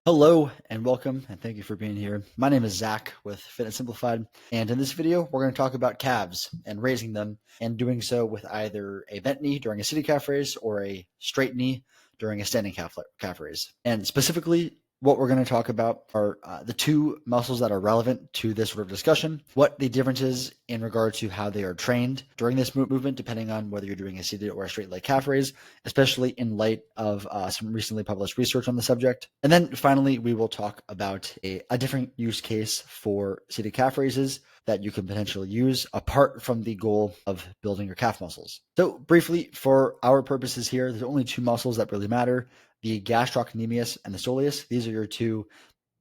Hello and welcome, and thank you for being here. My name is Zach with Fitness Simplified, and in this video, we're going to talk about calves and raising them, and doing so with either a bent knee during a seated calf raise or a straight knee during a standing calf raise. And specifically, what we're going to talk about are the two muscles that are relevant to this sort of discussion, what the difference is in regard to how they are trained during this movement, depending on whether you're doing a seated or a straight leg calf raise, especially in light of some recently published research on the subject. And then finally, we will talk about a different use case for seated calf raises that you can potentially use apart from the goal of building your calf muscles. So briefly, for our purposes here, there's only two muscles that really matter: the gastrocnemius and the soleus. These are your two,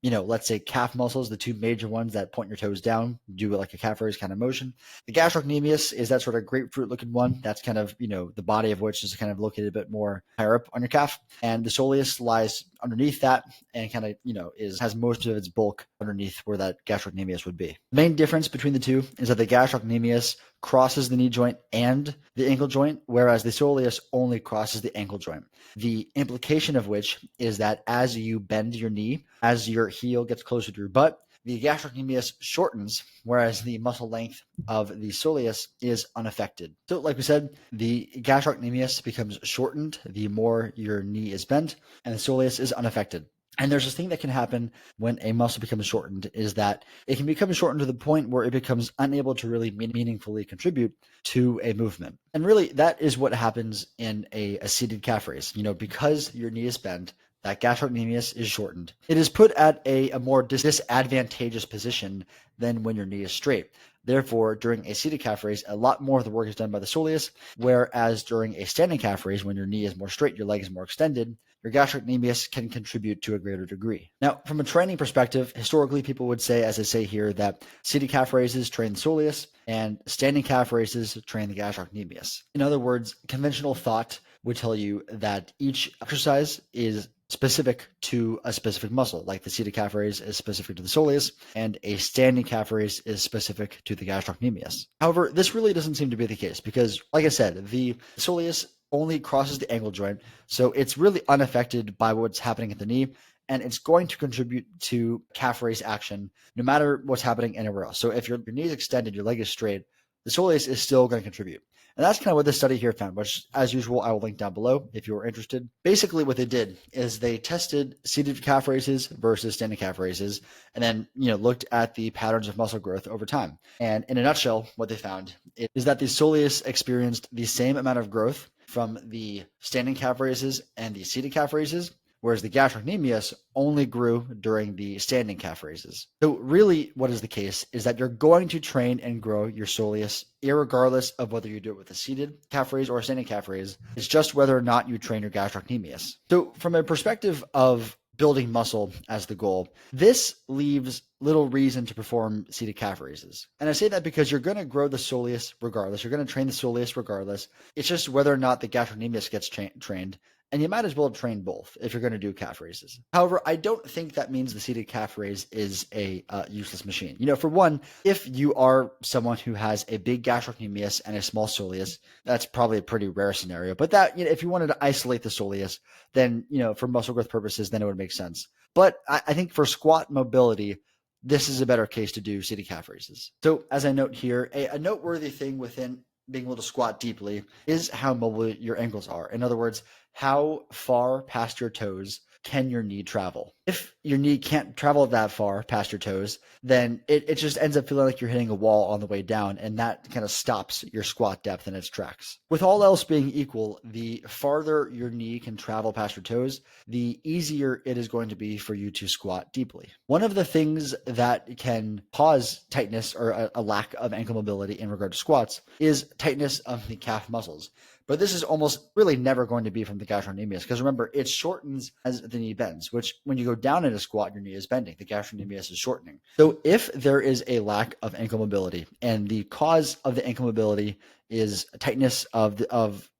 let's say calf muscles, the two major ones that point your toes down, do like a calf raise kind of motion. The gastrocnemius is that sort of grapefruit looking one. That's kind of, the body of which is kind of located a bit more higher up on your calf. And the soleus lies underneath that and kind of, has most of its bulk underneath where that gastrocnemius would be. The main difference between the two is that the gastrocnemius crosses the knee joint and the ankle joint, whereas the soleus only crosses the ankle joint. The implication of which is that as you bend your knee, as your heel gets closer to your butt, the gastrocnemius shortens, whereas the muscle length of the soleus is unaffected. So like we said, the gastrocnemius becomes shortened the more your knee is bent, and the soleus is unaffected. And there's this thing that can happen when a muscle becomes shortened, is that it can become shortened to the point where it becomes unable to really meaningfully contribute to a movement. And really, that is what happens in a seated calf raise. Because your knee is bent, that gastrocnemius is shortened. It is put at a more disadvantageous position than when your knee is straight. Therefore, during a seated calf raise, a lot more of the work is done by the soleus, whereas during a standing calf raise, when your knee is more straight, your leg is more extended, your gastrocnemius can contribute to a greater degree. Now, from a training perspective, historically, people would say, as I say here, that seated calf raises train the soleus and standing calf raises train the gastrocnemius. In other words, conventional thought would tell you that each exercise is specific to a specific muscle, like the seated calf raise is specific to the soleus, and a standing calf raise is specific to the gastrocnemius. However, this really doesn't seem to be the case because, like I said, the soleus only crosses the ankle joint, so it's really unaffected by what's happening at the knee, and it's going to contribute to calf raise action no matter what's happening anywhere else. So if your knee is extended, your leg is straight, the soleus is still going to contribute. And that's kind of what this study here found, which, as usual, I will link down below if you are interested. Basically, what they did is they tested seated calf raises versus standing calf raises, and then looked at the patterns of muscle growth over time. And in a nutshell, what they found is that the soleus experienced the same amount of growth from the standing calf raises and the seated calf raises, whereas the gastrocnemius only grew during the standing calf raises. So really what is the case is that you're going to train and grow your soleus irregardless of whether you do it with a seated calf raise or a standing calf raise. It's just whether or not you train your gastrocnemius. So from a perspective of building muscle as the goal, this leaves little reason to perform seated calf raises. And I say that because you're going to grow the soleus regardless. You're going to train the soleus regardless. It's just whether or not the gastrocnemius gets trained. And you might as well train both if you're going to do calf raises. However, I don't think that means the seated calf raise is a useless machine. For one, if you are someone who has a big gastrocnemius and a small soleus, that's probably a pretty rare scenario. But that, if you wanted to isolate the soleus, then, for muscle growth purposes, then it would make sense. But I think for squat mobility, this is a better case to do seated calf raises. So as I note here, a noteworthy thing within being able to squat deeply is how mobile your ankles are. In other words, how far past your toes can your knee travel? If your knee can't travel that far past your toes, then it just ends up feeling like you're hitting a wall on the way down, and that kind of stops your squat depth in its tracks. With all else being equal, the farther your knee can travel past your toes, the easier it is going to be for you to squat deeply. One of the things that can cause tightness or a lack of ankle mobility in regard to squats is tightness of the calf muscles. But this is almost really never going to be from the gastrocnemius, because remember, it shortens as the knee bends, which when you go down in a squat, your knee is bending. The gastrocnemius is shortening. So if there is a lack of ankle mobility, and the cause of the ankle mobility is tightness of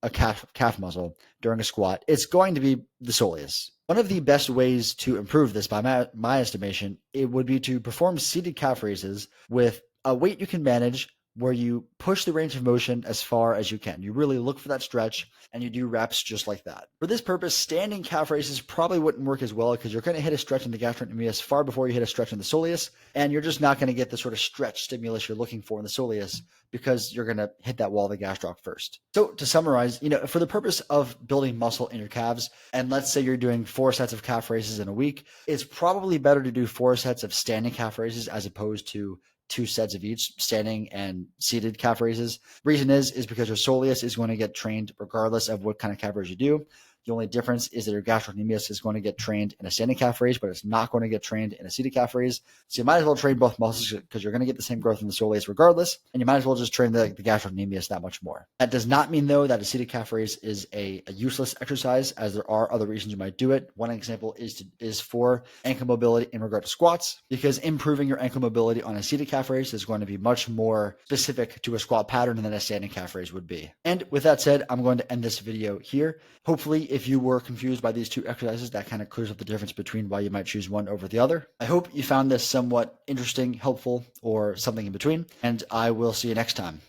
a calf muscle during a squat, it's going to be the soleus. One of the best ways to improve this, by my estimation, it would be to perform seated calf raises with a weight you can manage where you push the range of motion as far as you can. You really look for that stretch and you do reps just like that. For this purpose, standing calf raises probably wouldn't work as well because you're going to hit a stretch in the gastrocnemius far before you hit a stretch in the soleus, and you're just not going to get the sort of stretch stimulus you're looking for in the soleus because you're going to hit that wall of the gastroc first. So to summarize, for the purpose of building muscle in your calves, and let's say you're doing 4 sets of calf raises in a week, it's probably better to do 4 sets of standing calf raises as opposed to 2 sets of each, standing and seated calf raises. Reason is because your soleus is going to get trained regardless of what kind of calf raise you do. The only difference is that your gastrocnemius is going to get trained in a standing calf raise, but it's not going to get trained in a seated calf raise. So you might as well train both muscles because you're going to get the same growth in the soleus regardless, and you might as well just train the gastrocnemius that much more. That does not mean, though, that a seated calf raise is a useless exercise, as there are other reasons you might do it. One example is for ankle mobility in regard to squats, because improving your ankle mobility on a seated calf raise is going to be much more specific to a squat pattern than a standing calf raise would be. And with that said, I'm going to end this video here. Hopefully, if you were confused by these 2 exercises, that kind of clears up the difference between why you might choose one over the other. I hope you found this somewhat interesting, helpful, or something in between, and I will see you next time.